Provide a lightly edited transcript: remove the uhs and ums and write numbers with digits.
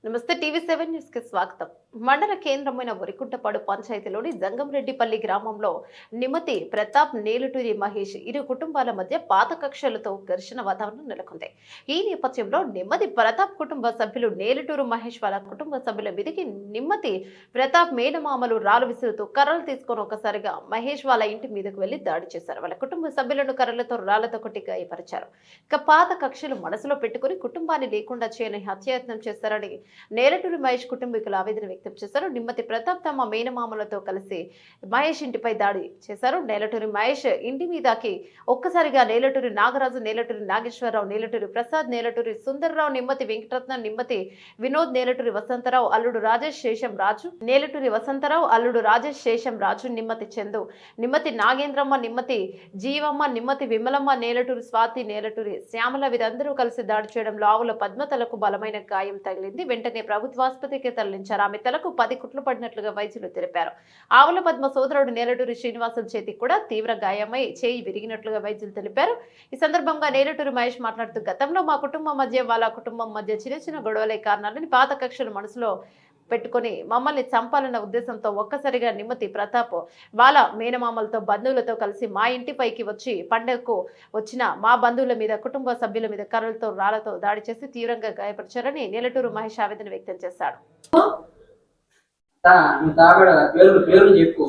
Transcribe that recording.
నమస్తే టీవీ7 న్యూస్ కి స్వాగతం. మండల కేంద్రమైన వరికుంటపాడు పంచాయతీలోని జంగంరెడ్డిపల్లి గ్రామంలో నిమ్మతి ప్రతాప్, నేలటూరి మహేష్ ఇరు కుటుంబాల మధ్య పాత కక్షలతో ఘర్షణ వాతావరణం నెలకొంది. ఈ నేపథ్యంలో నిమ్మతి ప్రతాప్ కుటుంబ సభ్యులు నేలటూరు మహేష్ వాళ్ళ కుటుంబ సభ్యుల మీదకి నిమ్మతి ప్రతాప్ మేనమామలు రాలు విసురుతూ కర్రలు తీసుకొని ఒకసారిగా మహేష్ వాళ్ళ ఇంటి మీదకు వెళ్లి దాడి చేశారు. వాళ్ళ కుటుంబ సభ్యులను కర్రలతో రాళ్లతో కొట్టి గాయపరిచారు. ఇక పాత కక్షలు మనసులో పెట్టుకుని కుటుంబాన్ని లేకుండా చేయని హత్యాయత్నం చేశారని నేలటూరి మహేష్ కుటుంబీకులు ఆవేదన వ్యక్తం చేశారు. నిమ్మతి ప్రతాప్ తమ మేనమామలతో కలిసి మహేష్ ఇంటిపై దాడి చేశారు. నేలటూరి మహేష్ ఇంటి మీదకి ఒక్కసారిగా నేలటూరి నాగరాజు, నేలటూరి నాగేశ్వరరావు, నేలటూరి ప్రసాద్, నేలటూరి సుందరరావు, నిమ్మతి వెంకటరత్న, నిమ్మతి వినోద్, నేలటూరి వసంతరావు, అల్లుడు రాజేష్ శేషం రాజు, నేలటూరి వసంతరావు, అల్లుడు రాజేష్ శేషం రాజు, నిమ్మతి చందు, నిమ్మతి నాగేంద్రమ్మ, నిమ్మతి జీవమ్మ, నిమ్మతి విమలమ్మ, నేలటూరి స్వాతి, నేలటూరి శ్యామల వీరందరూ కలిసి దాడి చేయడంలో ఆవుల పద్మతలకు బలమైన గాయం తగిలింది. వెంటనే ప్రభుత్వ ఆసుపత్రికి తరలించారు. ఆమె తలకు 10 కుట్లు పడినట్లుగా వైద్యులు తెలిపారు. ఆవుల పద్మ సోదరుడు నేలటూరి శ్రీనివాసం చేతికి కూడా తీవ్ర గాయమై చేయి విరిగినట్లుగా వైద్యులు తెలిపారు. ఈ సందర్భంగా నేలటూరి మహేష్ మాట్లాడుతూ గతంలో మా కుటుంబం మధ్య వాళ్ళ కుటుంబం మధ్య చిన్న గొడవలే కారణాలని పాత కక్షలు మనసులో పెట్టుకుని మమ్మల్ని చంపాలన్న ఉద్దేశంతో ఒక్కసారిగా నిమ్మతి ప్రతాప్ వాళ్ళ మేనమామలతో బంధువులతో కలిసి మా ఇంటిపైకి వచ్చి పండుగకు వచ్చిన మా బంధువుల మీద, కుటుంబ సభ్యుల మీద కర్రలతో రాళ్లతో దాడి చేసి తీవ్రంగా గాయపరిచారని నేలటూరు మహేష్ ఆవేదన వ్యక్తం చేశాడు. చెప్పు